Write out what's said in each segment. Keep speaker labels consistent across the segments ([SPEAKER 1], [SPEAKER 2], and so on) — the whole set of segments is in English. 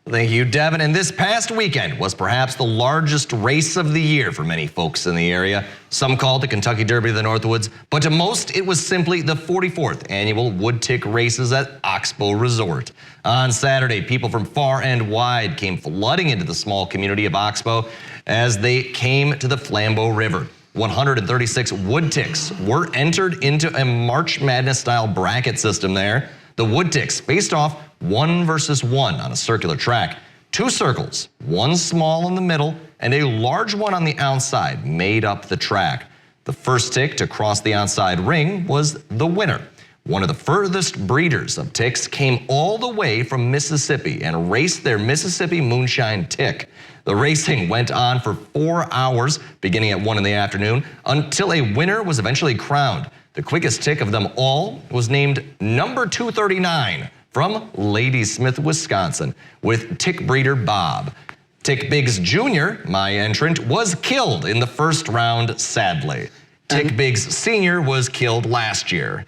[SPEAKER 1] Thank you, Devin. And this past weekend was perhaps the largest race of the year for many folks in the area. Some called the Kentucky Derby of the Northwoods, but to most it was simply the 44th annual Wood Tick Races at Oxbow Resort. On Saturday, people from far and wide came flooding into the small community of Oxbow as they came to the Flambeau River. 136 Wood Ticks were entered into a March Madness style bracket system there. The Wood Ticks faced off 1 versus 1 on a circular track. 2 circles, one small in the middle and a large one on the outside made up the track. The first tick to cross the outside ring was the winner. One of the furthest breeders of ticks came all the way from Mississippi and raced their Mississippi Moonshine Tick. The racing went on for 4 hours, beginning at 1 in the afternoon, until a winner was eventually crowned. The quickest tick of them all was named number 239 from Ladysmith, Wisconsin, with tick breeder Bob. Tick Biggs Jr., my entrant, was killed in the first round, sadly. Tick Biggs Sr. was killed last year.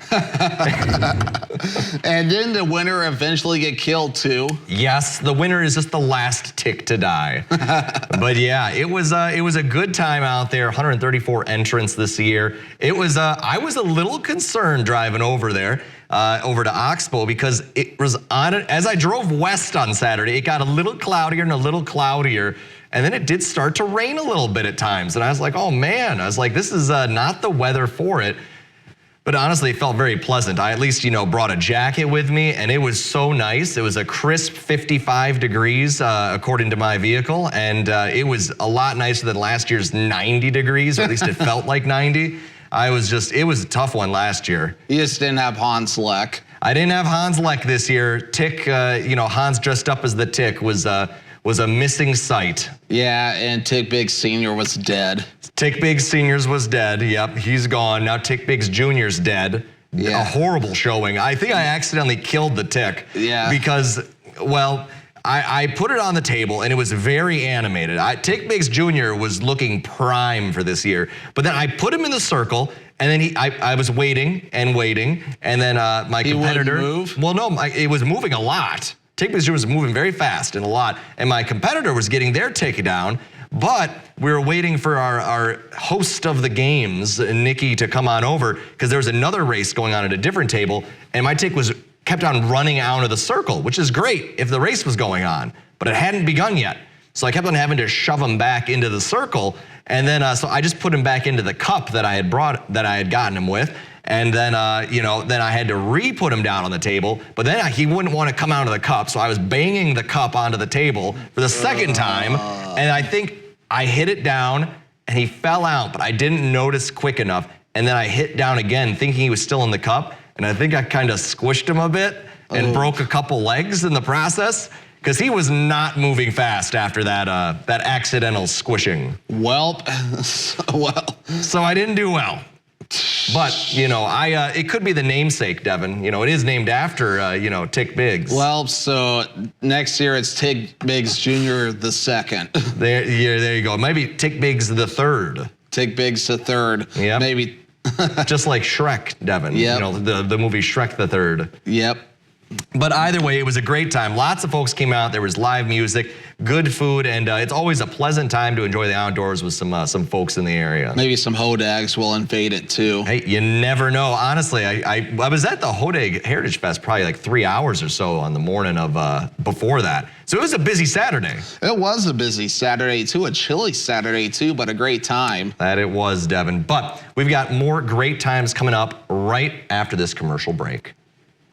[SPEAKER 2] And didn't the winner eventually get killed too?
[SPEAKER 1] Yes, the winner is just the last tick to die. But yeah, it was a good time out there. 134 entrants this year. It was I was a little concerned driving over there. Over to Oxbow because it was on it as I drove west on Saturday. It got a little cloudier and a little cloudier, and then it did start to rain a little bit at times. And I was like, oh man, I was like, this is not the weather for it. But honestly, it felt very pleasant. I at least, brought a jacket with me, and it was so nice. It was a crisp 55 degrees according to my vehicle, and it was a lot nicer than last year's 90 degrees, or at least it felt like 90. It was a tough one last year.
[SPEAKER 2] You just didn't have Hans Leck.
[SPEAKER 1] I didn't have Hans Leck this year. Tick, Hans dressed up as the Tick was a missing sight.
[SPEAKER 2] Yeah, and Tick Biggs Sr. was dead.
[SPEAKER 1] Tick Biggs Sr. was dead. Yep, he's gone. Now Tick Biggs Jr.'s dead. Yeah. A horrible showing. I think I accidentally killed the Tick.
[SPEAKER 2] Yeah.
[SPEAKER 1] Because, well, I put it on the table and it was very animated. Tick Biggs Jr. was looking prime for this year, but then I put him in the circle and then I was waiting and then my competitor.
[SPEAKER 2] He wouldn't move?
[SPEAKER 1] Well, no, it was moving a lot. Tick Biggs Jr. was moving very fast and a lot, and my competitor was getting their tick down, but we were waiting for our host of the games, Nikki, to come on over because there was another race going on at a different table, and my tick kept on running out of the circle, which is great if the race was going on, but it hadn't begun yet. So I kept on having to shove him back into the circle, and then so I just put him back into the cup that I had gotten him with, and then then I had to re-put him down on the table, but then he wouldn't want to come out of the cup, so I was banging the cup onto the table for the second time, and I think I hit it down, and he fell out, but I didn't notice quick enough, and then I hit down again thinking he was still in the cup, and I think I kind of squished him a bit and broke a couple legs in the process because he was not moving fast after that accidental squishing.
[SPEAKER 2] Well.
[SPEAKER 1] So I didn't do well. But, it could be the namesake, Devin. It is named after, Tick Biggs.
[SPEAKER 2] Well, so next year it's Tick Biggs Jr. the second.
[SPEAKER 1] There you go. Maybe Tick Biggs the third.
[SPEAKER 2] Tick Biggs the third.
[SPEAKER 1] Yeah.
[SPEAKER 2] Maybe.
[SPEAKER 1] Just like Shrek, Devin.
[SPEAKER 2] Yep.
[SPEAKER 1] The movie Shrek the Third.
[SPEAKER 2] Yep.
[SPEAKER 1] But either way, it was a great time. Lots of folks came out. There was live music, good food, and it's always a pleasant time to enjoy the outdoors with some folks in the area.
[SPEAKER 2] Maybe some hodags will invade it too.
[SPEAKER 1] Hey, you never know. Honestly, I was at the Hodag Heritage Fest probably like 3 hours or so on the morning of before that. So it was a busy Saturday.
[SPEAKER 2] It was a busy Saturday too, a chilly Saturday too, but a great time.
[SPEAKER 1] That it was, Devin. But we've got more great times coming up right after this commercial break.